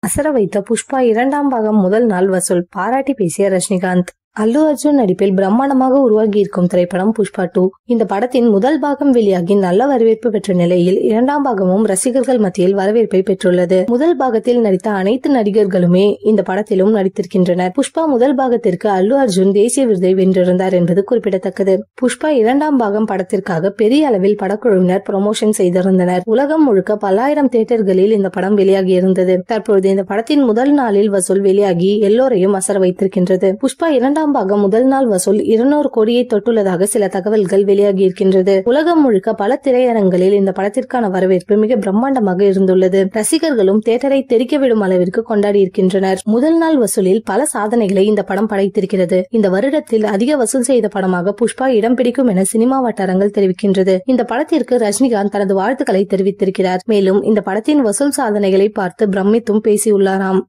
அசர வைத்த புஷ்பா 2ஆம் பாகம் முதல் நாள் வசூல் பாராட்டி பேசிய ரஜினிகாந்த். அல்லு அர்ஜுன் நடிப்பில் பிரம்மாண்டமாக உருவாகி இருக்கும் திரைப்படம் புஷ்பா 2. இந்த படத்தின் முதல் பாகம் வெளியாகி நல்ல வரவேற்பு பெற்ற நிலையில் 2ஆம் பாகமும் ரசிகர்கள் மத்தியில் வரவேற்பை பெற்றுள்ளது. முதல் பாகத்தில் நடித்த அனைத்து நடிகர்களுமே இந்த படத்திலும் நடித்திருக்கின்றனர். புஷ்பா முதல் பாகத்திற்கு அல்லு அர்ஜுன் தேசிய விருதை வென்றிருந்தார் என்பது குறிப்பிடத்தக்கது. புஷ்பா 2ஆம் பாகம் படத்திற்காக பெரிய அளவில் படக்குழுவினர் ப்ரமோஷன் செய்திருந்தனர். உலகம் முழுக்க பல்லாயிரம் தியேட்டர்களில் இந்த படம் வெளியாகி இருந்தது. தற்பொழுது இந்த படத்தின் முதல் நாளில் வசூல் வெளியாகி எல்லோரையும் அசர வைத்திருக்கின்றது. புஷ்பா 2ஆம் பாகம் முதல் நாள் வசூல் 200 கோடியை தொட்டுள்ளதாக சில தகவல்கள் வெளியாகி இருக்கின்றது. உலகம் முழுக்க பல திரையரங்களில் இந்த படத்திற்கான வரவேற்பு மிக பிரம்மாண்டமாக இருந்துள்ளது. ரசிகர்களும் தியேட்டரை தெறிக்க விடும் அளவிற்கு கொண்டாடி இருக்கின்றனர். முதல் நாள் வசூலில் பல சாதனைகளை இந்த படம் படைத்திருக்கிறது. இந்த வருடத்தில் அதிக வசூல் செய்த படமாக புஷ்பா இடம் பிடிக்கும் என சினிமா வட்டாரங்கள் தெரிவிக்கின்றது. இந்த படத்திற்கு ரஜினிகாந்த் தனது வாழ்த்துக்களை தெரிவித்திருக்கிறார். மேலும் இந்த படத்தின் வசூல் சாதனைகளை பார்த்து பிரமித்தும் பேசியுள்ளாராம்.